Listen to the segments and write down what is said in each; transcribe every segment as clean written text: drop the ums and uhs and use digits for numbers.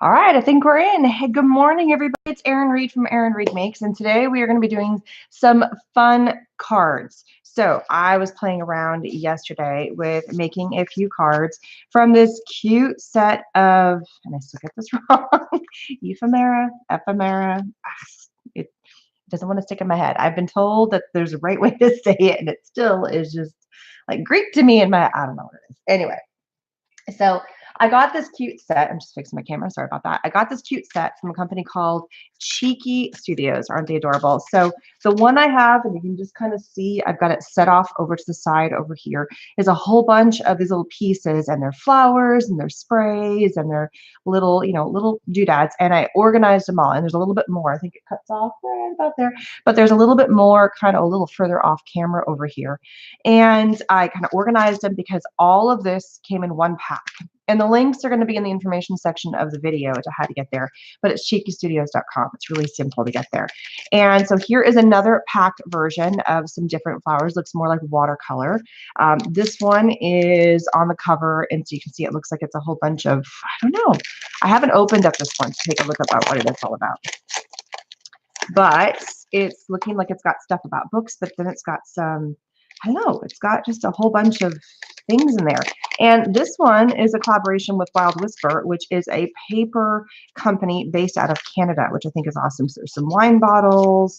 All right, I think we're in. Hey, good morning, everybody. It's Erin Reed from Erin Reed Makes, and today we are going to be doing some fun cards. So I was playing around yesterday with making a few cards from this cute set of, and I still get this wrong, ephemera. It doesn't want to stick in my head. I've been told that there's a right way to say it, and it still is just like Greek to me in my, I don't know what it is. Anyway, so I got this cute set. I'm just fixing my camera. Sorry about that. I got this cute set from a company called Cheeky Studios. Aren't they adorable? So the one I have, and you can just kind of see, I've got it set off over to the side over here, is a whole bunch of these little pieces, and their flowers and their sprays and their little, little doodads. And I organized them all. And there's a little bit more. I think it cuts off right about there, but there's a little bit more kind of a little further off camera over here. And I kind of organized them because all of this came in one pack. And the links are going to be in the information section of the video to how to get there, but it's cheekystudios.com. It's really simple to get there. And so here is another packed version of some different flowers. Looks more like watercolor. This one is on the cover, and so you can see it looks like it's a whole bunch of, I don't know. I haven't opened up this one to take a look about what it is all about. But it's looking like it's got stuff about books, but then it's got some, I don't know, it's got just a whole bunch of things in there. And this one is a collaboration with Wild Whisper, which is a paper company based out of Canada, which I think is awesome. So there's some wine bottles.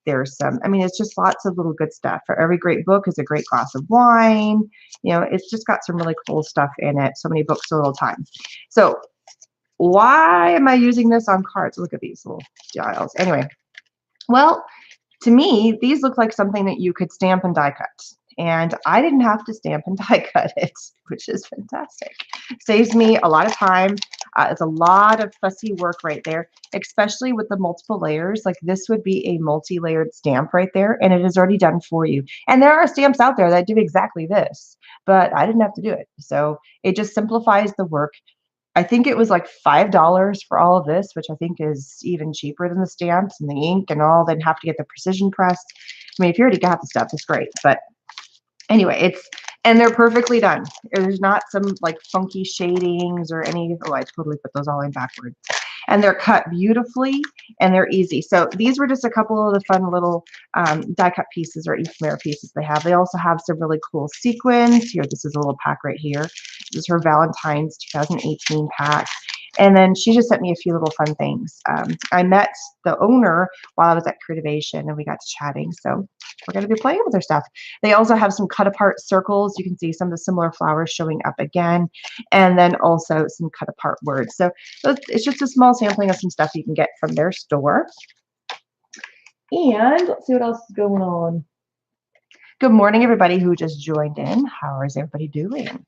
There's some, I mean, it's just lots of little good stuff. For every great book is a great glass of wine. You know, it's just got some really cool stuff in it. So many books, so little time. So why am I using this on cards? Look at these little dials. Anyway, well, to me, these look like something that you could stamp and die cut. And I didn't have to stamp and die cut it, which is fantastic. Saves me a lot of time. It's a lot of fussy work right there, especially with the multiple layers. Like this would be a multi-layered stamp right there, and it is already done for you. And there are stamps out there that do exactly this, but I didn't have to do it. So it just simplifies the work. I think it was like $5 for all of this, which I think is even cheaper than the stamps and the ink and all. Then have to get the precision pressed. I mean, if you already got the stuff, it's great. But anyway, and they're perfectly done. There's not some like funky shadings or any. Oh, I totally put those all in backwards. And they're cut beautifully and they're easy. So these were just a couple of the fun little die cut pieces or ephemera pieces they have. They also have some really cool sequins. Here, this is a little pack right here. This is her Valentine's 2018 pack. And then she just sent me a few little fun things. I met the owner while I was at Creativation and we got to chatting. So we're going to be playing with her stuff. They also have some cut apart circles. You can see some of the similar flowers showing up again. And then also some cut apart words. So it's just a small sampling of some stuff you can get from their store. And let's see what else is going on. Good morning, everybody who just joined in. How is everybody doing?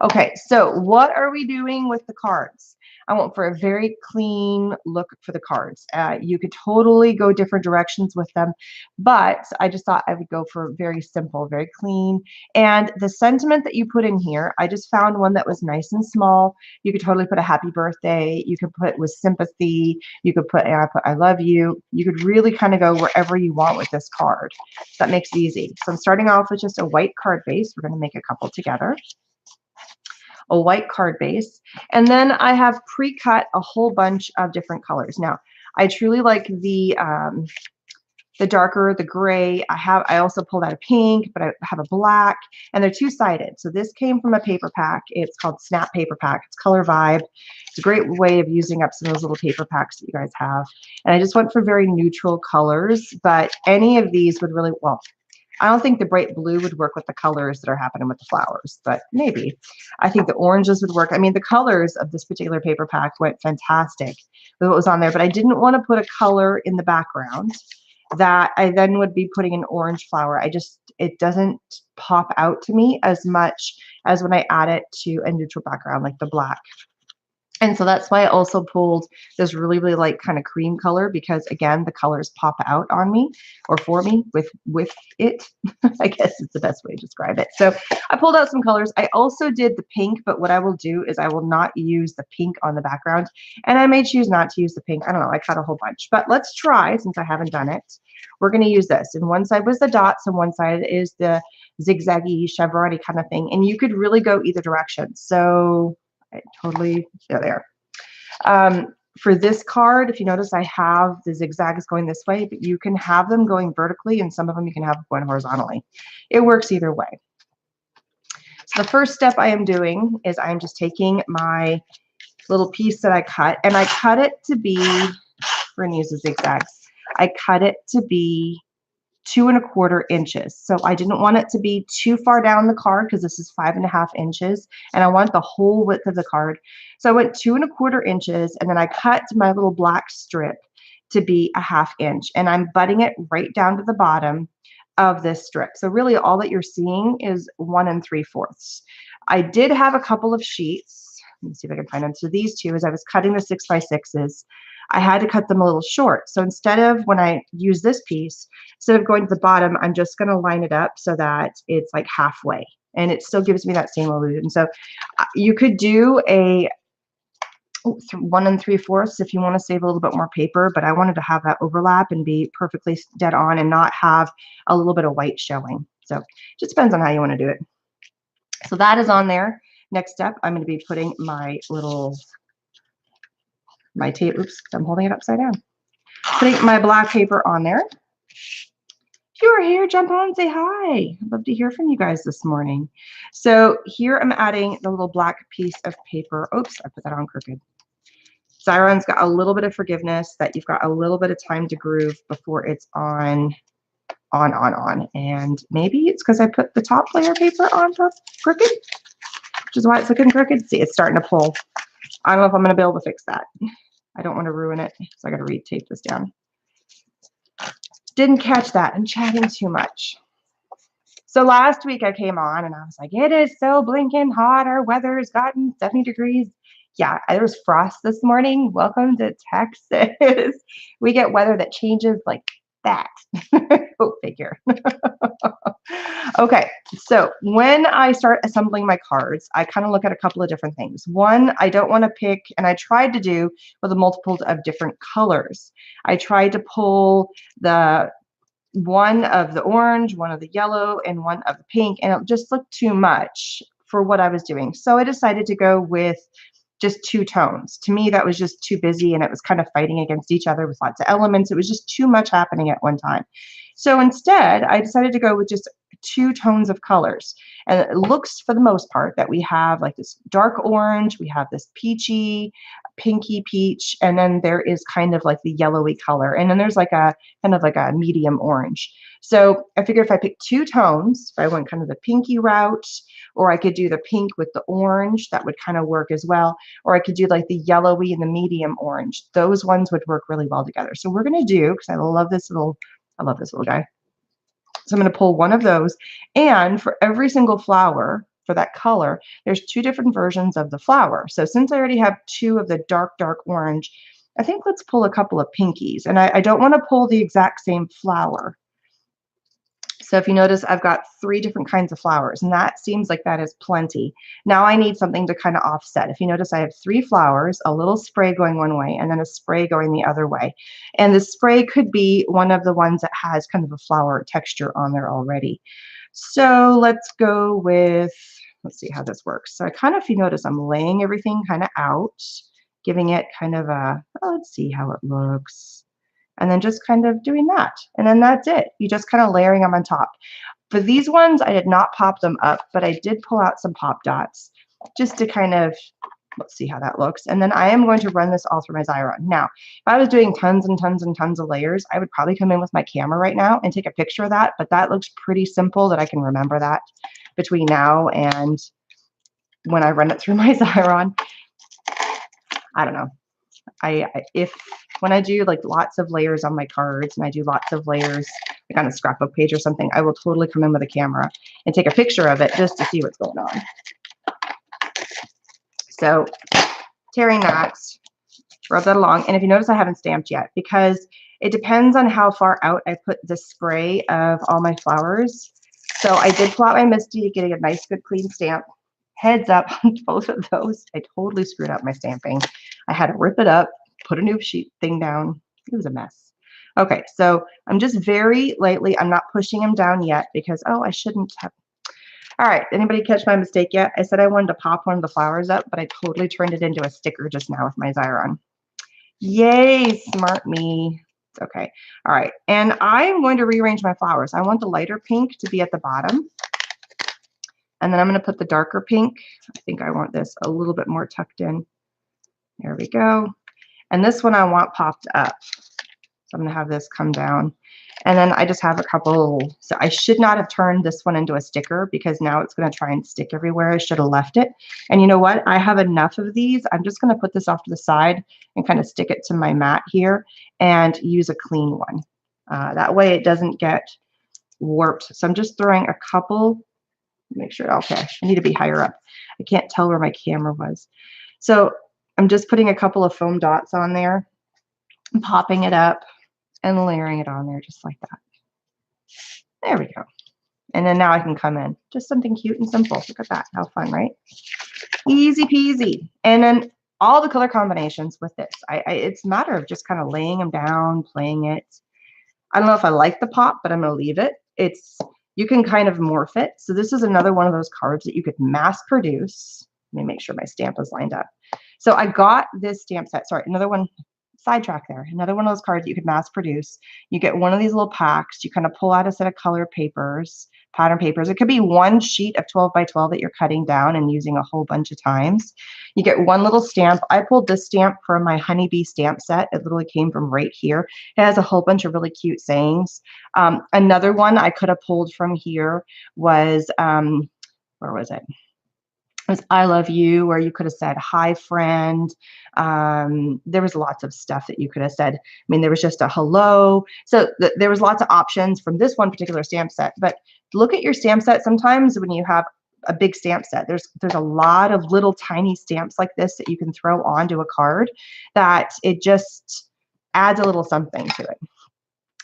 Okay, so what are we doing with the cards? I went for a very clean look for the cards. You could totally go different directions with them, but I just thought I would go for very simple, very clean. And the sentiment that you put in here, I just found one that was nice and small. You could totally put a happy birthday. You could put with sympathy. You could put, I love you. You could really kind of go wherever you want with this card. That makes it easy. So I'm starting off with just a white card base. We're going to make a couple together. A white card base, and then I have pre-cut a whole bunch of different colors. Now, I truly like the darker, the gray. I also pulled out a pink, but I have a black, and they're two-sided. So this came from a paper pack. It's called Snap Paper Pack. It's Color Vibe. It's a great way of using up some of those little paper packs that you guys have. And I just went for very neutral colors, but any of these would really, well, I don't think the bright blue would work with the colors that are happening with the flowers, but maybe. I think the oranges would work. I mean, the colors of this particular paper pack went fantastic with what was on there, but I didn't want to put a color in the background that I then would be putting an orange flower. It doesn't pop out to me as much as when I add it to a neutral background like the black. And so that's why I also pulled this really, really light kind of cream color, because again, the colors pop out on me or for me with it. I guess it's the best way to describe it. So I pulled out some colors. I also did the pink, but what I will do is I will not use the pink on the background. And I may choose not to use the pink. I don't know. I cut a whole bunch, but let's try since I haven't done it. We're going to use this. And one side was the dots and one side is the zigzaggy chevron kind of thing. And you could really go either direction. So totally, there. For this card, if you notice, I have the zigzags going this way, but you can have them going vertically, and some of them you can have going horizontally. It works either way. So the first step I am doing is I'm just taking my little piece that I cut, and I cut it to be, we're gonna use the zigzags, I cut it to be 2¼ inches. So I didn't want it to be too far down the card because this is 5½ inches and I want the whole width of the card. So I went 2¼ inches and then I cut my little black strip to be 1/2 inch and I'm butting it right down to the bottom of this strip. So really all that you're seeing is 1 3/4. I did have a couple of sheets. Let me see if I can find them. So these two, as I was cutting the 6x6s, I had to cut them a little short. So instead of, when I use this piece, instead of going to the bottom, I'm just going to line it up so that it's like halfway. And it still gives me that same illusion. So you could do a 1 3/4 if you want to save a little bit more paper, but I wanted to have that overlap and be perfectly dead on and not have a little bit of white showing. So it just depends on how you want to do it. So that is on there. Next step, I'm going to be putting my little tape, oops, I'm holding it upside down. Putting my black paper on there. If you are here, jump on and say hi. I'd love to hear from you guys this morning. So here I'm adding the little black piece of paper. Oops, I put that on crooked. Xyron's got a little bit of forgiveness that you've got a little bit of time to groove before it's on. And maybe it's because I put the top layer of paper on top crooked, which is why it's looking crooked. See, it's starting to pull. I don't know if I'm going to be able to fix that. I don't want to ruin it, so I got to retape this down. Didn't catch that. I'm chatting too much. So last week I came on and I was like, it is so blinking hot. Our weather has gotten 70 degrees. Yeah, there was frost this morning. Welcome to Texas. We get weather that changes like that. Go figure. Okay, so when I start assembling my cards, I kind of look at a couple of different things. One, I don't want to pick, and I tried to do with a multiples of different colors. I tried to pull the one of the orange, one of the yellow, and one of the pink, and it just looked too much for what I was doing. So I decided to go with just 2 tones. To me, that was just too busy and it was kind of fighting against each other with lots of elements. It was just too much happening at one time. So instead, I decided to go with just 2 tones of colors. And it looks, for the most part, that we have like this dark orange, we have this peachy, pinky peach, and then there is kind of like the yellowy color. And then there's like a kind of like a medium orange. So I figured if I pick 2 tones, if I went kind of the pinky route, or I could do the pink with the orange, that would kind of work as well. Or I could do like the yellowy and the medium orange. Those ones would work really well together. So we're going to do, because I love this little guy. So I'm going to pull one of those. And for every single flower, for that color, there's 2 different versions of the flower. So since I already have 2 of the dark orange, I think let's pull a couple of pinkies. And I don't want to pull the exact same flower. So if you notice, I've got 3 different kinds of flowers, and that seems like that is plenty. Now I need something to kind of offset. If you notice, I have 3 flowers, a little spray going one way, and then a spray going the other way. And the spray could be one of the ones that has kind of a flower texture on there already. So let's go with, let's see how this works. So I kind of, if you notice, I'm laying everything kind of out, giving it kind of a, oh, let's see how it looks. And then just kind of doing that. And then that's it. You just kind of layering them on top. For these ones, I did not pop them up, but I did pull out some pop dots just to kind of, let's see how that looks. And then I am going to run this all through my Xyron. Now, if I was doing tons and tons and tons of layers, I would probably come in with my camera right now and take a picture of that, but that looks pretty simple that I can remember that between now and when I run it through my Xyron. I don't know. When I do like lots of layers on my cards and I do lots of layers like on a scrapbook page or something, I will totally come in with a camera and take a picture of it just to see what's going on. So tearing that, rub that along. And if you notice, I haven't stamped yet because it depends on how far out I put the spray of all my flowers. So I did pull out my Misty to get a nice, good, clean stamp. Heads up on both of those. I totally screwed up my stamping. I had to rip it up, put a new sheet thing down. It was a mess. Okay, so I'm just very lightly, I'm not pushing them down yet because, oh, I shouldn't have. All right, anybody catch my mistake yet? I said I wanted to pop one of the flowers up, but I totally turned it into a sticker just now with my Xyron. Yay, smart me. It's okay. All right, and I'm going to rearrange my flowers. I want the lighter pink to be at the bottom. And then I'm going to put the darker pink. I think I want this a little bit more tucked in. There we go. And this one I want popped up. So I'm going to have this come down. And then I just have a couple. So I should not have turned this one into a sticker because now it's going to try and stick everywhere. I should have left it. And you know what? I have enough of these. I'm just going to put this off to the side and kind of stick it to my mat here and use a clean one. That way it doesn't get warped. So I'm just throwing a couple. Make sure, okay, I need to be higher up. I can't tell where my camera was. So I'm just putting a couple of foam dots on there, popping it up, and layering it on there just like that. There we go. And then now I can come in. Just something cute and simple. Look at that. How fun, right? Easy peasy. And then all the color combinations with this. It's a matter of just kind of laying them down, playing it. I don't know if I like the pop, but I'm going to leave it. You can kind of morph it. So this is another one of those cards that you could mass produce. Let me make sure my stamp is lined up. So I got this stamp set. Sorry, another one. Sidetrack there. Another one of those cards that you could mass produce. You get one of these little packs. You kind of pull out a set of color papers, pattern papers. It could be one sheet of 12 by 12 that you're cutting down and using a whole bunch of times. You get one little stamp. I pulled this stamp from my honeybee stamp set. It literally came from right here. It has a whole bunch of really cute sayings. Another one I could have pulled from here was, where was it? It was I love you, or you could have said hi friend. There was lots of stuff that you could have said. I mean, there was just a hello. So there was lots of options from this one particular stamp set. But look at your stamp set. Sometimes when you have a big stamp set, there's a lot of little tiny stamps like this that you can throw onto a card that it just adds a little something to it.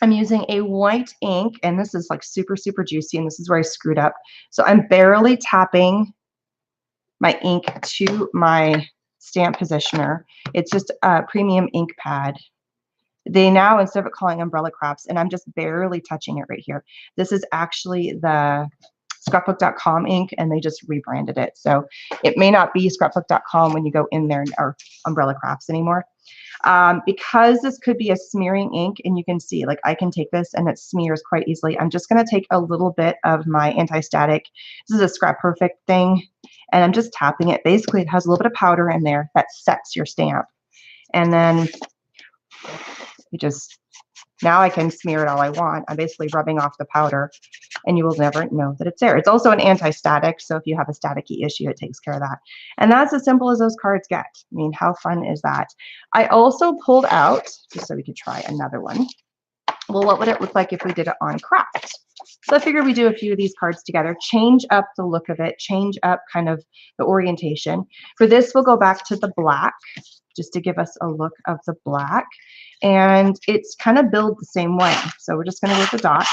I'm using a white ink, and this is like super, super juicy, and this is where I screwed up. So I'm barely tapping my ink to my stamp positioner. It's just a premium ink pad. They now, instead of calling umbrella crafts, and I'm just barely touching it right here. This is actually the scrapbook.com ink, and they just rebranded it. So it may not be scrapbook.com when you go in there, or umbrella crafts anymore. Because this could be a smearing ink, and you can see, like, I can take this and it smears quite easily. I'm just going to take a little bit of my anti-static. This is a Scrap Perfect thing, and I'm just tapping it. Basically, it has a little bit of powder in there that sets your stamp. And then now I can smear it all I want. I'm basically rubbing off the powder, and you will never know that it's there. It's also an anti-static, so if you have a staticky issue, it takes care of that. And that's as simple as those cards get. I mean, how fun is that? I also pulled out, just so we could try another one. Well, what would it look like if we did it on craft? So I figured we do a few of these cards together, change up the look of it, change up kind of the orientation. For this, we'll go back to the black, just to give us a look of the black. And it's kind of built the same way. So we're just going to go with the dots.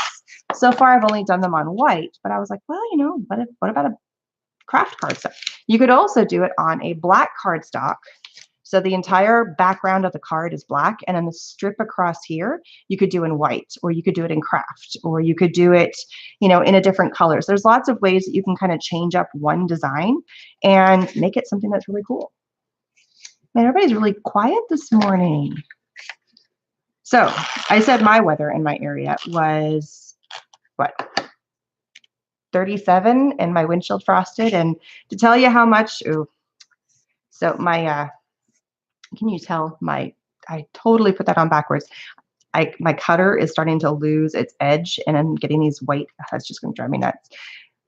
So far, I've only done them on white, but I was like, well, you know, what about a craft cardstock? You could also do it on a black cardstock. So the entire background of the card is black, and then the strip across here, you could do in white, or you could do it in craft, or you could do it, you know, in a different colors. There's lots of ways that you can kind of change up one design and make it something that's really cool. Man, everybody's really quiet this morning. So I said my weather in my area was, what, 37, and my windshield frosted. And to tell you how much, ooh, so my, can you tell I totally put that on backwards. My cutter is starting to lose its edge, and I'm getting these white, that's just going to drive me nuts.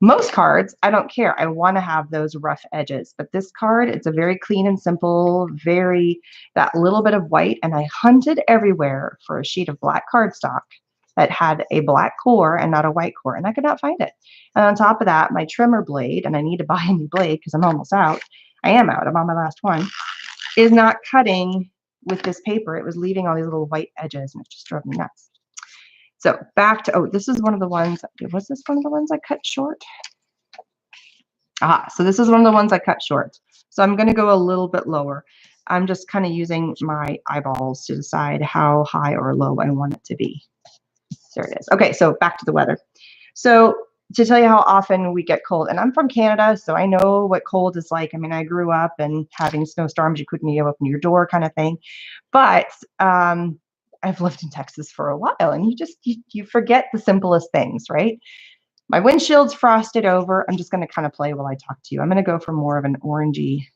Most cards, I don't care. I want to have those rough edges, but this card, it's a very clean and simple, that little bit of white, and I hunted everywhere for a sheet of black cardstock that had a black core and not a white core, and I could not find it. And on top of that, my trimmer blade, and I need to buy a new blade because I'm almost out. I am out. I'm on my last one. Is not cutting with this paper. It was leaving all these little white edges, and it just drove me nuts. So back to, oh, this is one of the ones, was this one of the ones I cut short? So this is one of the ones I cut short. So I'm going to go a little bit lower. I'm just kind of using my eyeballs to decide how high or low I want it to be. There it is. Okay, so back to the weather. So to tell you how often we get cold. And I'm from Canada, so I know what cold is like. I mean, I grew up and having snowstorms, you couldn't even open your door kind of thing. But I've lived in Texas for a while, and you forget the simplest things, right? My windshield's frosted over. I'm just going to kind of play while I talk to you. I'm going to go for more of an orangey.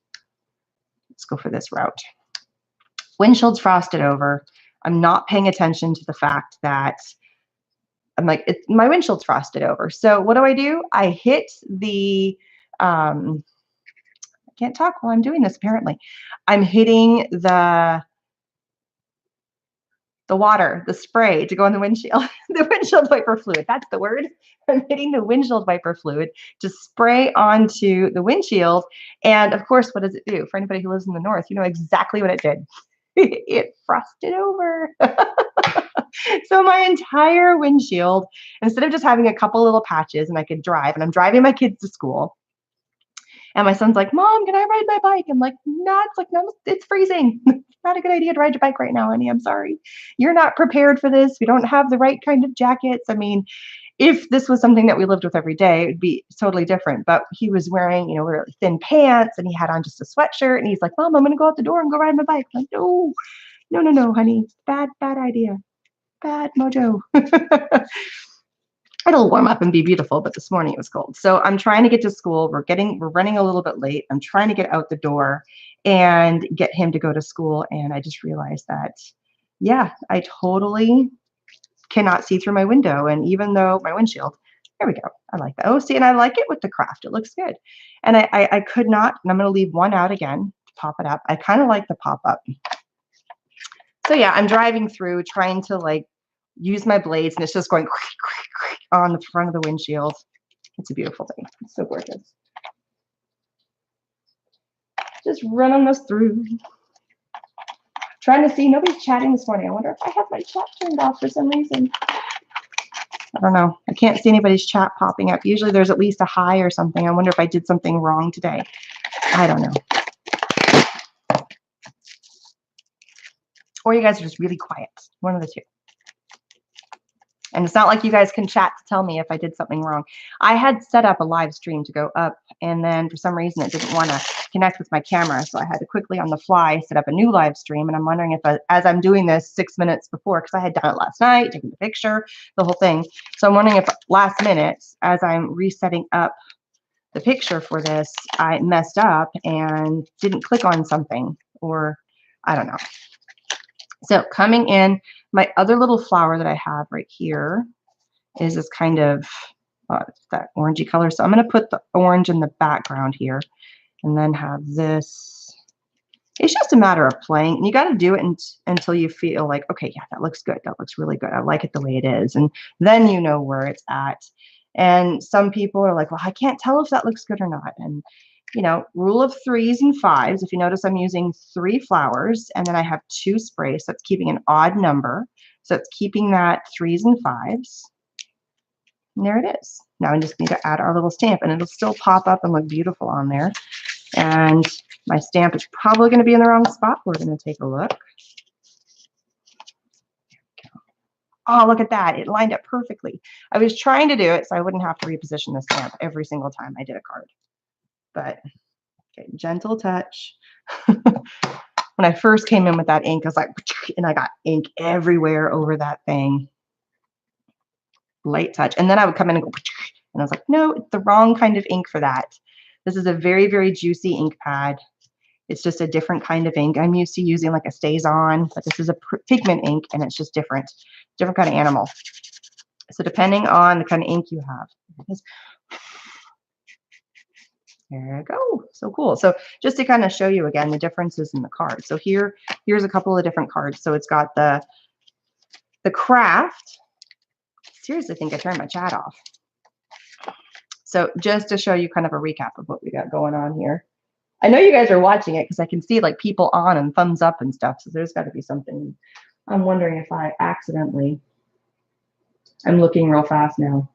Let's go for this route. Windshield's frosted over. I'm not paying attention to the fact that I'm like, my windshield's frosted over. So what do? I hit the, I can't talk while I'm doing this, apparently. I'm hitting the water, the spray to go on the windshield, the windshield wiper fluid. That's the word. I'm hitting the windshield wiper fluid to spray onto the windshield. And of course, what does it do? For anybody who lives in the north, you know exactly what it did. It frosted over. So my entire windshield, instead of just having a couple little patches and I could drive, and I'm driving my kids to school, and my son's like, Mom, can I ride my bike? I'm like, no, it's freezing. It's not a good idea to ride your bike right now, honey. I'm sorry. You're not prepared for this. We don't have the right kind of jackets. I mean, if this was something that we lived with every day, it'd be totally different. But he was wearing, you know, really thin pants, and he had on just a sweatshirt, and he's like, Mom, I'm going to go out the door and go ride my bike. I'm like, no, honey. Bad idea. Bad mojo. It'll warm up and be beautiful, but this morning it was cold. So I'm trying to get to school. We're running a little bit late. I'm trying to get out the door and get him to go to school. And I just realized that, yeah, I totally cannot see through my window. And even though my windshield, there we go. I like that. Oh, see, and I like it with the craft. It looks good. And I could not, and I'm going to leave one out again to pop it up. I kind of like the pop up. So yeah, I'm driving through trying to like use my blades, and it's just going on the front of the windshield. It's a beautiful thing. It's so gorgeous. Just running this through. Trying to see, nobody's chatting this morning. I wonder if I have my chat turned off for some reason. I don't know. I can't see anybody's chat popping up. Usually there's at least a hi or something. I wonder if I did something wrong today. I don't know. Or you guys are just really quiet. One of the two. And it's not like you guys can chat to tell me if I did something wrong. I had set up a live stream to go up, and then for some reason it didn't want to connect with my camera. So I had to quickly on the fly set up a new live stream. And I'm wondering if as I'm doing this 6 minutes before, because I had done it last night, taking the picture, the whole thing. So I'm wondering if last minute, as I'm resetting up the picture for this, I messed up and didn't click on something, or I don't know. So coming in, my other little flower that I have right here is this kind of that orangey color. So I'm going to put the orange in the background here, and then have this. It's just a matter of playing, and you got to do it until you feel like, okay, yeah, that looks good. That looks really good. I like it the way it is. And then you know where it's at. And some people are like, well, I can't tell if that looks good or not. And you know, rule of 3s and 5s. If you notice, I'm using 3 flowers, and then I have 2 sprays. So it's keeping an odd number. So it's keeping that 3s and 5s. And there it is. Now I just need to add our little stamp, and it'll still pop up and look beautiful on there. And my stamp is probably going to be in the wrong spot. We're going to take a look. Oh, look at that. It lined up perfectly. I was trying to do it so I wouldn't have to reposition the stamp every single time I did a card. But okay, gentle touch. When I first came in with that ink, I was like, and I got ink everywhere over that thing. Light touch. And then I would come in and go, and I was like, no, it's the wrong kind of ink for that. This is a very, very juicy ink pad. It's just a different kind of ink. I'm used to using like a Stays On, but this is a pigment ink, and it's just different kind of animal. So depending on the kind of ink you have. There you go. So cool. So just to kind of show you again the differences in the cards. So here's a couple of different cards. So it's got the craft. Seriously, I think I turned my chat off. So just to show you kind of a recap of what we got going on here. I know you guys are watching it because I can see like people on and thumbs up and stuff. So there's got to be something. I'm wondering if I accidentally, I'm looking real fast now.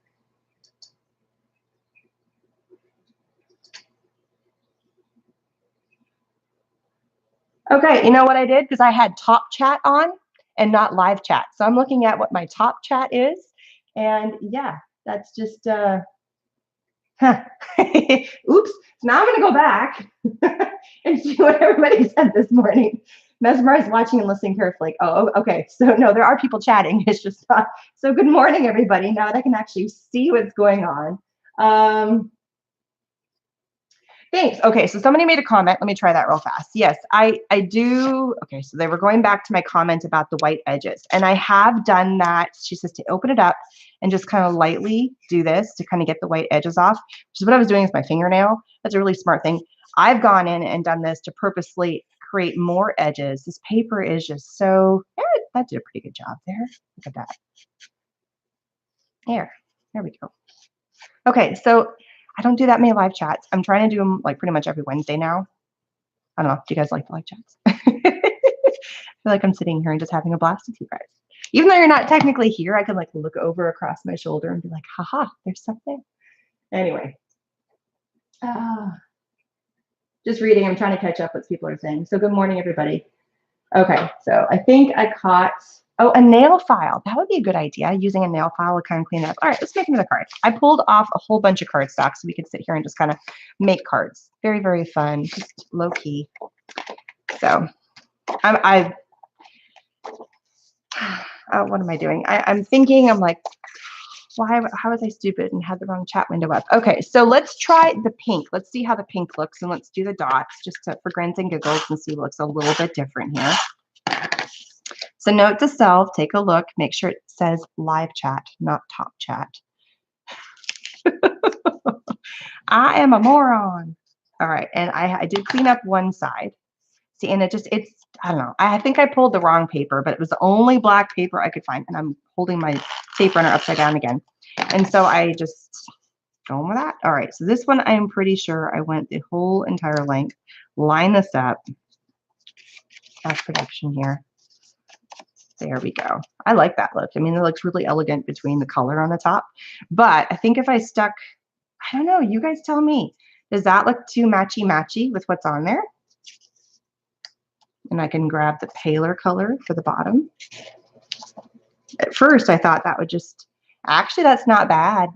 Okay, you know what I did? Because I had top chat on and not live chat. So I'm looking at what my top chat is. And yeah, that's just Huh. Oops. Now I'm going to go back and see what everybody said this morning. Mesmerized, watching and listening carefully. Oh, okay. So no, there are people chatting. It's just not. So good morning, everybody. Now that I can actually see what's going on. Thanks. Okay, so somebody made a comment. Let me try that real fast. Yes, I do. Okay, so they were going back to my comment about the white edges, and I have done that. She says to open it up and just kind of lightly do this to kind of get the white edges off, which is what I was doing with my fingernail. That's a really smart thing. I've gone in and done this to purposely create more edges. This paper is just so, that did a pretty good job there. Look at that. There we go. Okay, so I don't do that many live chats. I'm trying to do them like pretty much every Wednesday now. I don't know. Do you guys like the live chats? I feel like I'm sitting here and just having a blast with you guys. Even though you're not technically here, I can like look over across my shoulder and be like, haha, there's something. Anyway. Just reading. I'm trying to catch up what people are saying. So good morning, everybody. Okay, so I think I caught, oh, a nail file. That would be a good idea, using a nail file to kind of clean it up. All right, let's make another card. I pulled off a whole bunch of cardstock so we could sit here and just kind of make cards. Very, very fun, just low key. So what am I doing? I'm thinking, I'm like, how was I stupid and had the wrong chat window up? Okay, so let's try the pink. Let's see how the pink looks, and let's do the dots just for grins and giggles and see what looks a little bit different here. So note to self, take a look, make sure it says live chat, not top chat. I am a moron. All right, and I did clean up one side. See, and it's, I don't know. I think I pulled the wrong paper, but it was the only black paper I could find, and I'm holding my tape runner upside down again. And so I just going with that. All right, so this one I'm pretty sure I went the whole entire length. Line this up. Fast production here. There we go. I like that look. I mean, it looks really elegant between the color on the top. But I think if I stuck, I don't know, you guys tell me. Does that look too matchy-matchy with what's on there? And I can grab the paler color for the bottom. At first, I thought that would just, actually, that's not bad.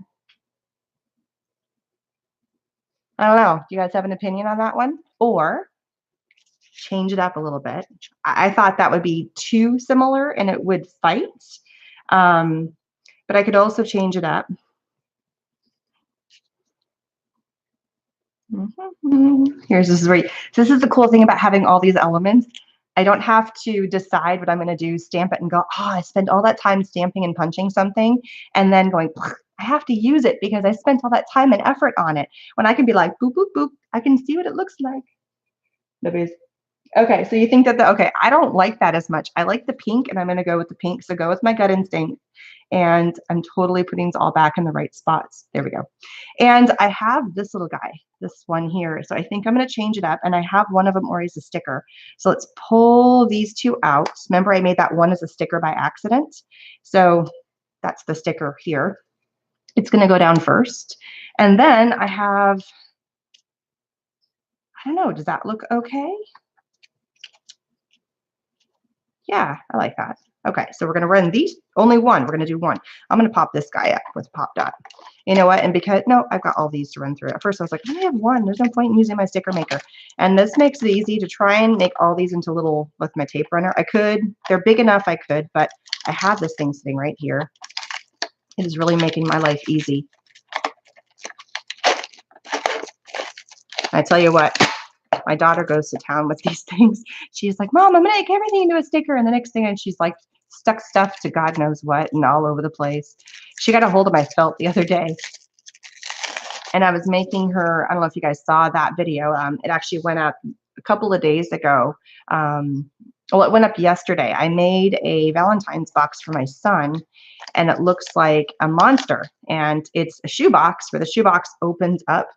I don't know. Do you guys have an opinion on that one? Or change it up a little bit. I thought that would be too similar and it would fight. But I could also change it up. This is the cool thing about having all these elements. I don't have to decide what I'm going to do, stamp it and go, oh, I spent all that time stamping and punching something and then going, I have to use it because I spent all that time and effort on it. When I can be like, boop, boop, boop, I can see what it looks like. Nobody's. Okay, so you think that okay, I don't like that as much. I like the pink and I'm going to go with the pink. So go with my gut instinct. And I'm totally putting these all back in the right spots. There we go. And I have this little guy, this one here. So I think I'm going to change it up. And I have one of them already as a sticker. So let's pull these two out. Remember, I made that one as a sticker by accident. So that's the sticker here. It's going to go down first. And then I have, I don't know, does that look okay? Yeah, I like that. Okay, so we're going to run these, only one. We're going to do one. I'm going to pop this guy up with pop dot. You know what? And because, no, I've got all these to run through. At first, I was like, I only have one. There's no point in using my sticker maker. And this makes it easy to try and make all these into little, with my tape runner. I could, they're big enough I could, but I have this thing sitting right here. It is really making my life easy. I tell you what. My daughter goes to town with these things. She's like, Mom, I'm going to make everything into a sticker. And the next thing, and she's like stuck stuff to God knows what and all over the place. She got a hold of my felt the other day. And I was making her, I don't know if you guys saw that video. It actually went up a couple of days ago. Well, it went up yesterday. I made a Valentine's box for my son. And it looks like a monster. And it's a shoebox where the shoebox opens up.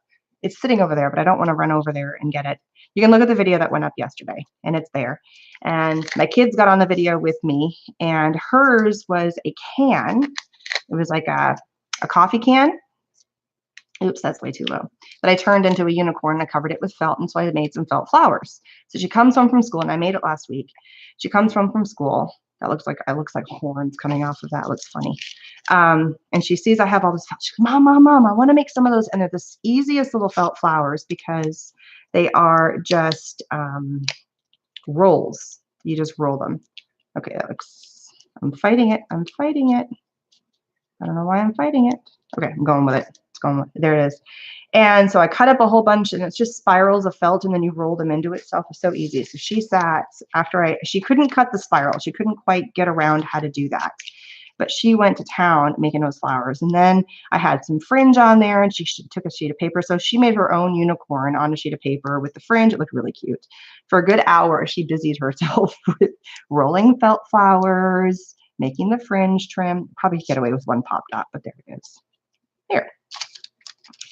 It's sitting over there, but I don't want to run over there and get it. You can look at the video that went up yesterday, and it's there. And my kids got on the video with me, and hers was a can. It was like a coffee can. Oops, that's way too low. But I turned into a unicorn. I covered it with felt, and so I made some felt flowers. So she comes home from school, and I made it last week. She comes home from school, That looks like horns coming off of that. It looks funny. And she sees I have all this felt. She goes, Mom, Mom, Mom, I want to make some of those. And they're the easiest little felt flowers because they are just rolls. You just roll them. Okay, that looks, I'm fighting it. I'm fighting it. I don't know why I'm fighting it. Okay, I'm going with it. It's going with it. There it is. And so I cut up a whole bunch, and it's just spirals of felt, and then you roll them into itself. It's so easy. So she sat after she couldn't cut the spiral. She couldn't quite get around how to do that. But she went to town making those flowers. And then I had some fringe on there, and she took a sheet of paper. So she made her own unicorn on a sheet of paper with the fringe. It looked really cute. For a good hour, she busied herself with rolling felt flowers, making the fringe trim. Probably get away with one pop dot, but there it is. Here.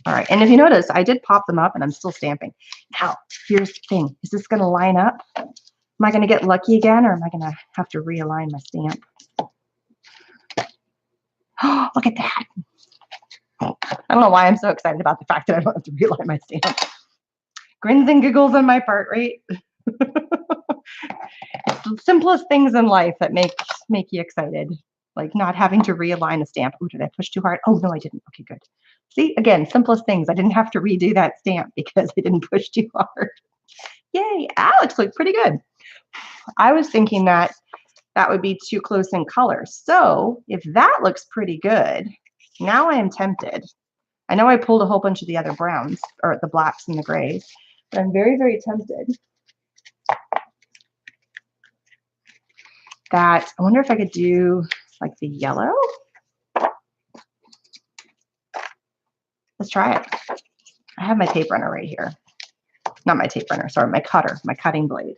All right, and if you notice, I did pop them up and I'm still stamping. Now, here's the thing. Is this gonna line up? Am I gonna get lucky again, or am I gonna have to realign my stamp? Oh, look at that. I don't know why I'm so excited about the fact that I don't have to realign my stamp. Grins and giggles on my part, right? The simplest things in life that make you excited. Like not having to realign a stamp. Oh, did I push too hard? Oh, no, I didn't. Okay, good. See, again, simplest things. I didn't have to redo that stamp because I didn't push too hard. Yay, Alex looked pretty good. I was thinking that would be too close in color. So if that looks pretty good, now I am tempted. I know I pulled a whole bunch of the other browns, or the blacks and the grays, but I'm very, very tempted that I wonder if I could do like the yellow. Let's try it. I have my tape runner right here. Not my tape runner, sorry, my cutter, my cutting blade.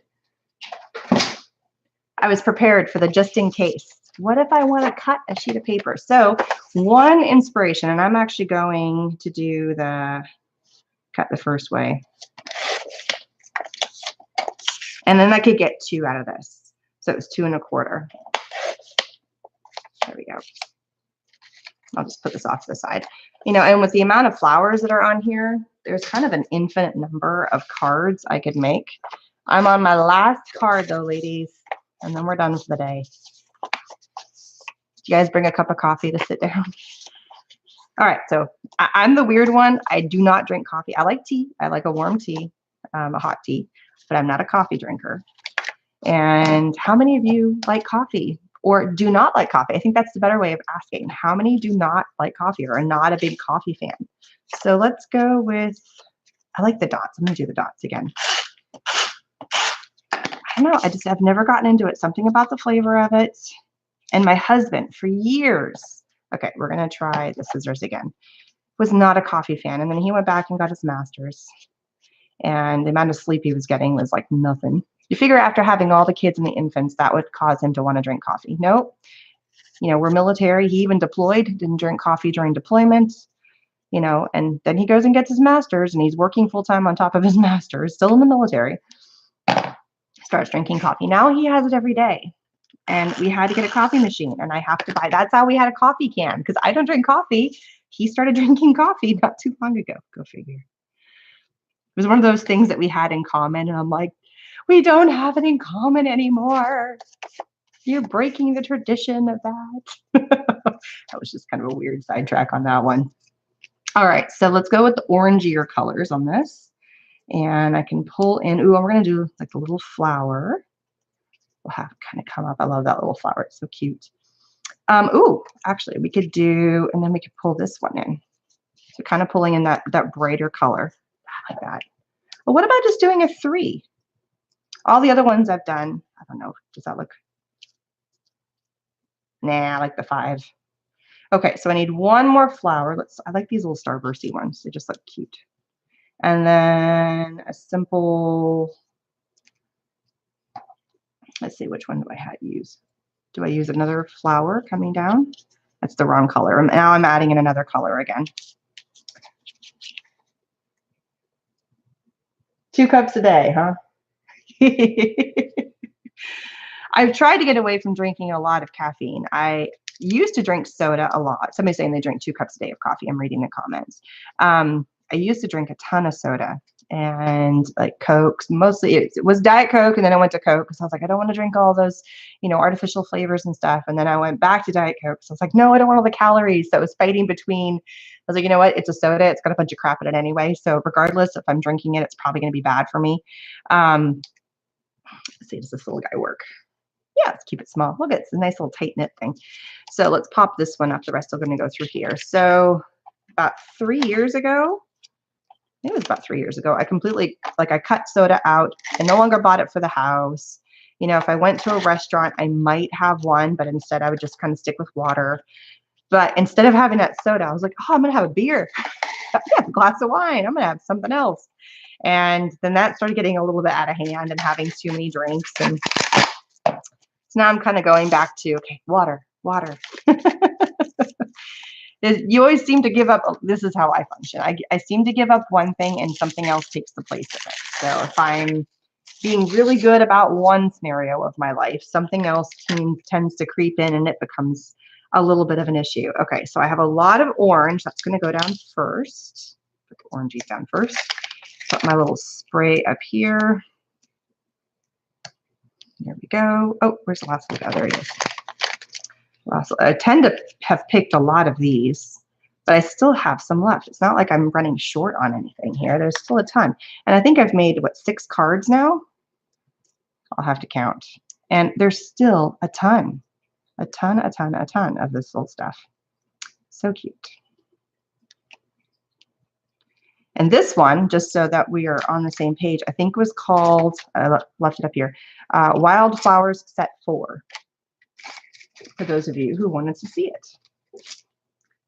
I was prepared for the just in case. What if I want to cut a sheet of paper? So one inspiration, and I'm actually going to do the cut the first way. And then I could get 2 out of this. So it was 2 1/4. There we go. I'll just put this off to the side. You know, and with the amount of flowers that are on here, there's kind of an infinite number of cards I could make. I'm on my last card though, ladies, and then we're done for the day. You guys bring a cup of coffee to sit down? All right, so I'm the weird one. I do not drink coffee. I like tea. I like a warm tea, a hot tea, but I'm not a coffee drinker. And how many of you like coffee or do not like coffee? I think that's the better way of asking. How many do not like coffee or are not a big coffee fan? So let's go with, I like the dots. I'm gonna do the dots again. I don't know, I've never gotten into it. Something about the flavor of it. And my husband for years, okay, we're gonna try the scissors again, was not a coffee fan. And then he went back and got his master's. And the amount of sleep he was getting was like nothing. You figure after having all the kids and the infants, that would cause him to want to drink coffee. Nope. You know, we're military. He even deployed, didn't drink coffee during deployment, you know, and then he goes and gets his master's and he's working full time on top of his master's, still in the military, starts drinking coffee. Now he has it every day. And we had to get a coffee machine and I have to buy, that's how we had a coffee can because I don't drink coffee. He started drinking coffee not too long ago. Go figure. It was one of those things that we had in common. And I'm like, we don't have it in common anymore. You're breaking the tradition of that. That was just kind of a weird sidetrack on that one. All right, so let's go with the orangier colors on this. And I can pull in, ooh, we're gonna do like a little flower. We'll have it kind of come up. I love that little flower, it's so cute. Ooh, actually we could do, and then we could pull this one in. So kind of pulling in that brighter color. I like that. Well, what about just doing a 3? All the other ones I've done, I don't know, does that look? Nah, I like the 5. Okay, so I need one more flower. I like these little starbursty ones. They just look cute. And then a simple, let's see, which one do I use? Do I use another flower coming down? That's the wrong color. Now I'm adding in another color again. 2 cups a day, huh? I've tried to get away from drinking a lot of caffeine. I used to drink soda a lot. Somebody's saying they drink 2 cups a day of coffee. I'm reading the comments. I used to drink a ton of soda and like Cokes. Mostly it was Diet Coke, and then I went to Coke because I was like, I don't want to drink all those, you know, artificial flavors and stuff. And then I went back to Diet Coke. So I was like, no, I don't want all the calories. So it was fighting between, I was like, you know what? It's a soda. It's got a bunch of crap in it anyway. So regardless, if I'm drinking it, it's probably going to be bad for me. Let's see, does this little guy work? Yeah, let's keep it small. Look, it's a nice little tight knit thing. So let's pop this one up. The rest are going to go through here. So about 3 years ago, I think it was about 3 years ago, I completely, like, I cut soda out. I no longer bought it for the house. You know, if I went to a restaurant, I might have one, but instead I would just kind of stick with water. But instead of having that soda, I was like, oh, I'm going to have a beer. Yeah, a glass of wine. I'm going to have something else. And then that started getting a little bit out of hand and having too many drinks. And so now I'm kind of going back to, okay, water. You always seem to give up. This is how I function. I seem to give up one thing and something else takes the place of it. So if I'm being really good about one scenario of my life, something else tends to creep in and it becomes a little bit of an issue. Okay, so I have a lot of orange. That's going to go down first. Put the oranges down first. Put my little spray up here. There we go. Oh, where's the last one? Oh, there it is. I tend to have picked a lot of these, but I still have some left. It's not like I'm running short on anything here. There's still a ton. And I think I've made, what, 6 cards now? I'll have to count. And there's still a ton of this little stuff. So cute. And this one, just so that we are on the same page, I think was called, I left it up here, Wildflowers Set 4. For those of you who wanted to see it. It's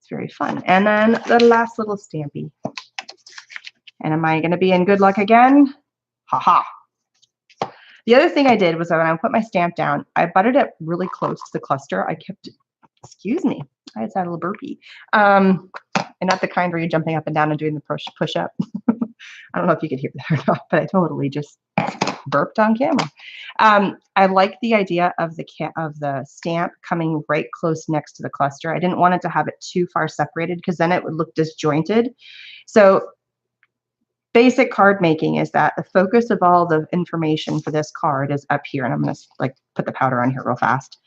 very fun. And then the last little stampy. And am I going to be in good luck again? Ha. The other thing I did was when I put my stamp down, I buttered it really close to the cluster. I kept, excuse me, I had a little burpee. And not the kind where you're jumping up and down and doing the push up. I don't know if you could hear that or not, but I totally just burped on camera. I like the idea of the stamp coming right close next to the cluster. I didn't want it to have it too far separated because then it would look disjointed. So basic card making is that the focus of all the information for this card is up here. And I'm going to like put the powder on here real fast.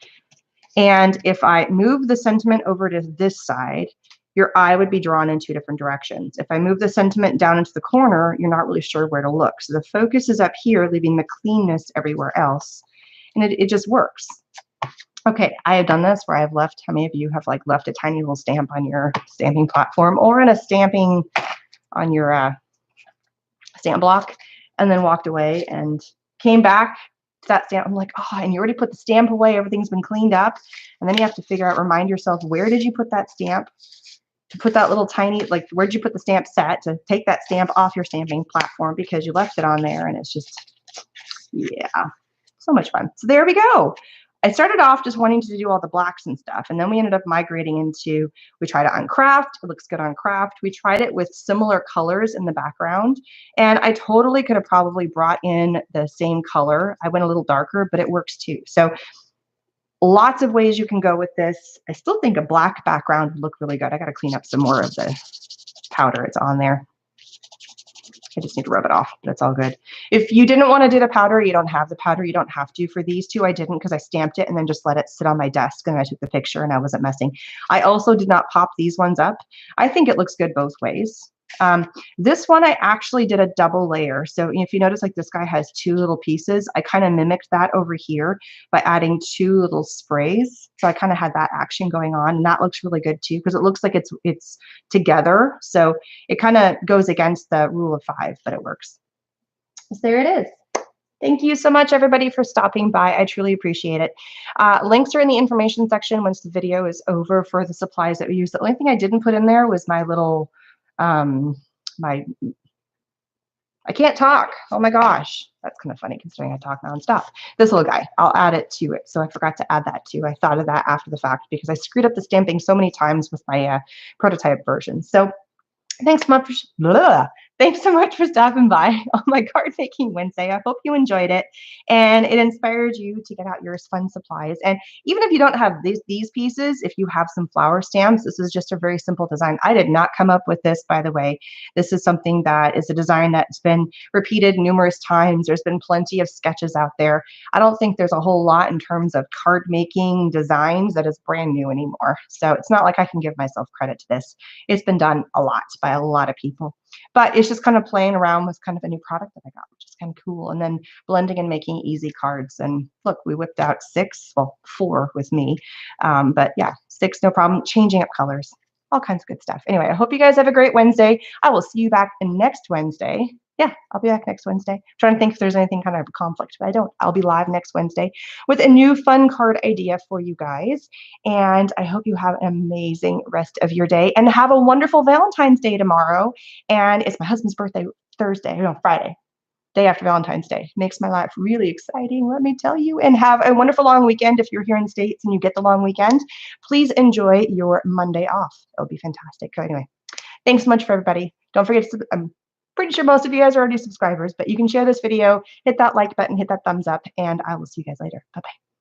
And if I move the sentiment over to this side, your eye would be drawn in 2 different directions. If I move the sentiment down into the corner, you're not really sure where to look. So the focus is up here, leaving the cleanness everywhere else. And it just works. Okay, I have done this where I've left, how many of you have like left a tiny little stamp on your stamping platform or in a stamping on your stamp block and then walked away and came back to that stamp. I'm like, oh, and you already put the stamp away. Everything's been cleaned up. And then you have to figure out, remind yourself, where did you put that stamp? To put that little tiny, like, where'd you put the stamp set to take that stamp off your stamping platform because you left it on there. And it's just, yeah, so much fun. So there we go. I started off just wanting to do all the blacks and stuff. And then we ended up migrating into, we tried it on craft. It looks good on craft. We tried it with similar colors in the background. And I totally could have probably brought in the same color. I went a little darker, but it works too. So lots of ways you can go with this. I still think a black background would look really good. I got to clean up some more of the powder. It's on there. I just need to rub it off, but it's all good. If you didn't want to do the powder, you don't have the powder, you don't have to. For these two, I didn't because I stamped it and then just let it sit on my desk and I took the picture and I wasn't messing. I also did not pop these ones up. I think it looks good both ways. This one, I actually did a double layer. So if you notice, like this guy has 2 little pieces, I kind of mimicked that over here by adding 2 little sprays. So I kind of had that action going on and that looks really good too, because it looks like it's together. So it kind of goes against the rule of 5, but it works. So there it is. Thank you so much, everybody, for stopping by. I truly appreciate it. Links are in the information section once the video is over for the supplies that we use. The only thing I didn't put in there was my little I can't talk. Oh my gosh. That's kind of funny considering I talk nonstop. This little guy, I'll add it to it. So I forgot to add that too. I thought of that after the fact because I screwed up the stamping so many times with my prototype version. So thanks Thanks so much for stopping by on my card making Wednesday. I hope you enjoyed it and it inspired you to get out your fun supplies. And even if you don't have these pieces, if you have some flower stamps, this is just a very simple design. I did not come up with this, by the way. This is something that is a design that's been repeated numerous times. There's been plenty of sketches out there. I don't think there's a whole lot in terms of card making designs that is brand new anymore. So it's not like I can give myself credit to this. It's been done a lot by a lot of people. But it's just kind of playing around with kind of a new product that I got, which is kind of cool. And then blending and making easy cards. And look, we whipped out 6, well, 4 with me. But yeah, 6, no problem. Changing up colors, all kinds of good stuff. Anyway, I hope you guys have a great Wednesday. I will see you back next Wednesday. Yeah, I'll be back next Wednesday. I'm trying to think if there's anything kind of a conflict, but I don't. I'll be live next Wednesday with a new fun card idea for you guys. And I hope you have an amazing rest of your day and have a wonderful Valentine's Day tomorrow. And it's my husband's birthday Thursday, no, Friday, day after Valentine's Day. Makes my life really exciting, let me tell you. And have a wonderful long weekend. If you're here in the States and you get the long weekend, please enjoy your Monday off. It'll be fantastic. So anyway, thanks so much for everybody. Don't forget to, I'm pretty sure most of you guys are already subscribers, but you can share this video, hit that like button, hit that thumbs up, and I will see you guys later. Bye-bye.